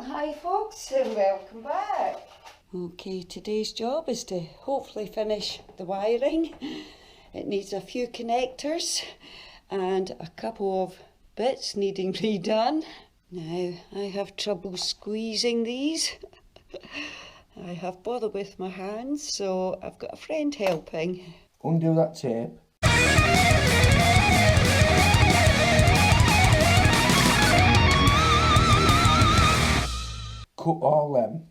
Hi folks, and welcome back. Okay, today's job is to hopefully finish the wiring. It needs a few connectors and a couple of bits needing redone. Now, I have trouble squeezing these. I have bother with my hands, so I've got a friend helping. Undo that tape. Cut all them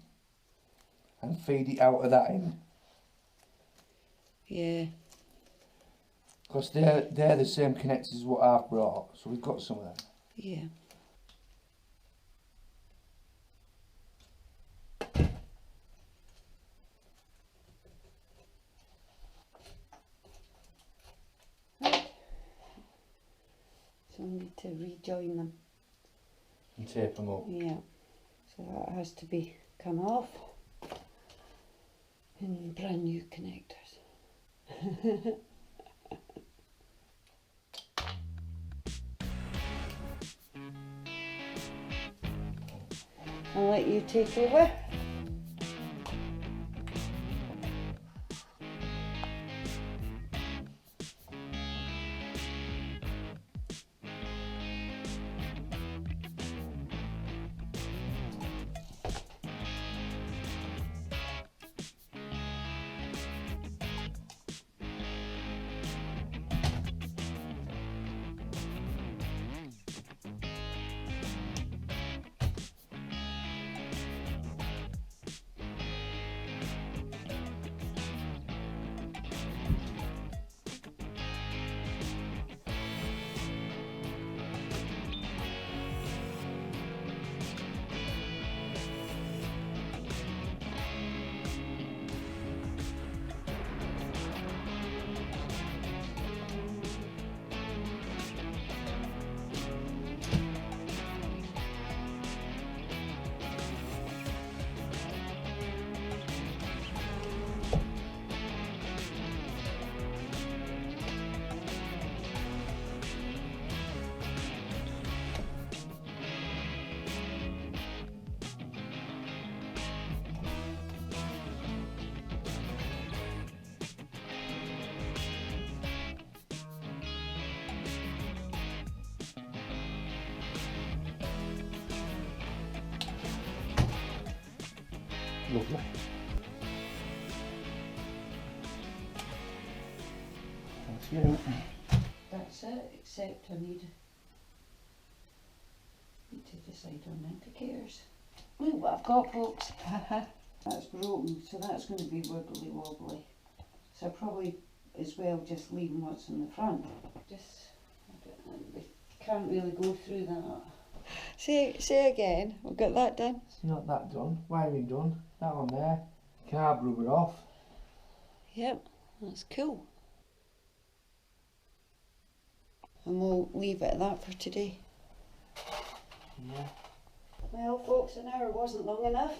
and feed it out of that end. Yeah. Because they're the same connectors as what I've brought, so we've got some of them. Yeah. So I need to rejoin them. And tape them up. Yeah. So that has to be come off. And brand new connectors. I'll let you take over. Lovely. That's you. That's it, except I need to decide on indicators. Look what I've got, folks. That's broken, so that's going to be wibbly wobbly. So probably as well just leaving what's in the front. We can't really go through that. Say again, we've got that done. It's not that done. Wiring done. That one there. Carb rubber off. Yep, that's cool. And we'll leave it at that for today. Yeah. Well folks, an hour wasn't long enough.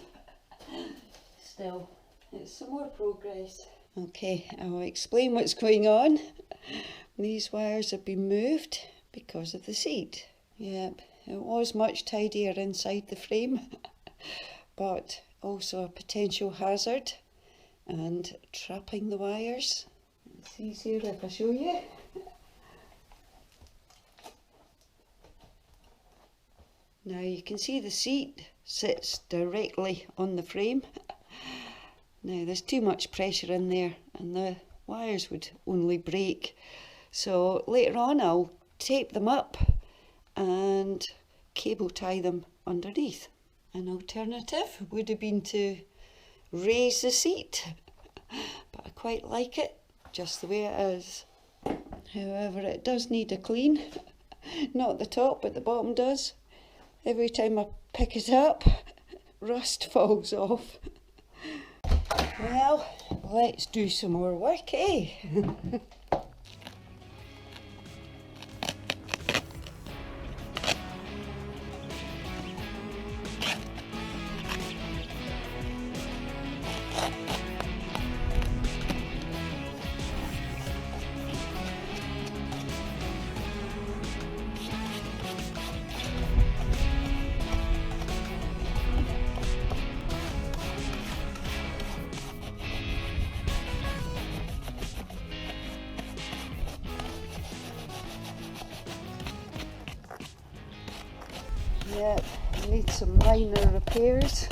Still, it's some more progress. Okay, I'll explain what's going on. These wires have been moved because of the seat. Yep, it was much tidier inside the frame, but also a potential hazard and trapping the wires. It's easier if I show you. Now you can see the seat sits directly on the frame. Now there's too much pressure in there and the wires would only break. So later on I'll tape them up and cable tie them underneath. An alternative would have been to raise the seat, but I quite like it just the way it is. However, it does need a clean. Not the top, but the bottom does. Every time I pick it up, rust falls off. Well, let's do some more work, eh? Yeah, need some minor repairs.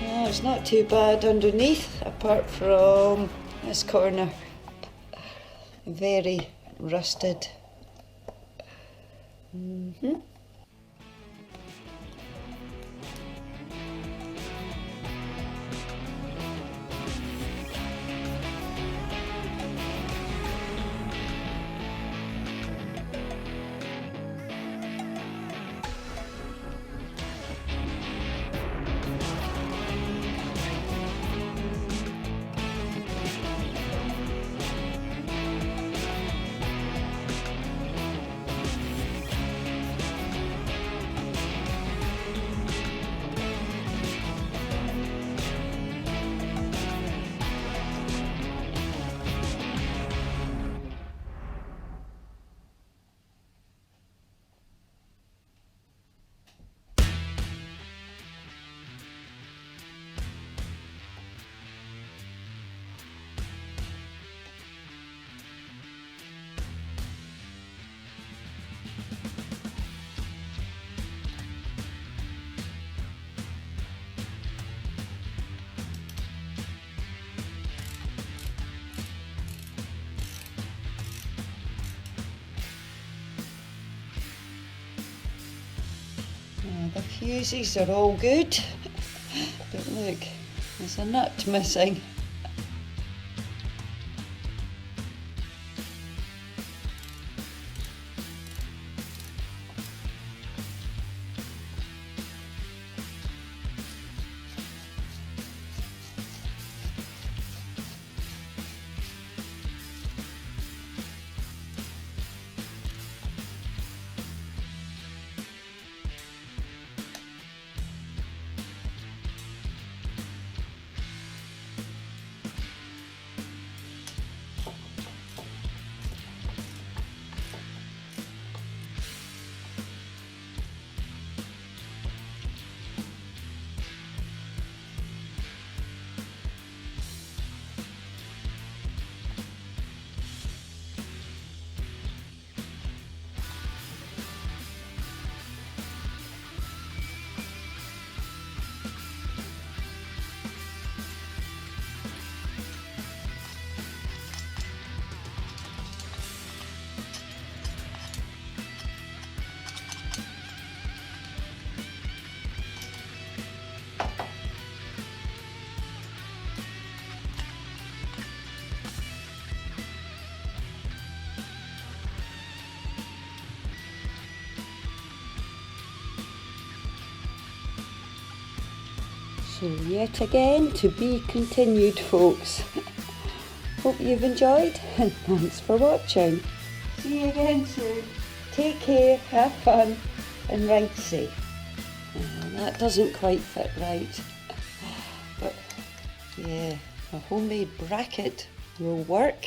Oh, it's not too bad underneath, apart from this corner. Very rusted. The fuses are all good, but look, there's a nut missing. So yet again, to be continued, folks. Hope you've enjoyed, and thanks for watching. See you again soon. Take care, have fun, and ride safe. That doesn't quite fit right, but yeah, a homemade bracket will work.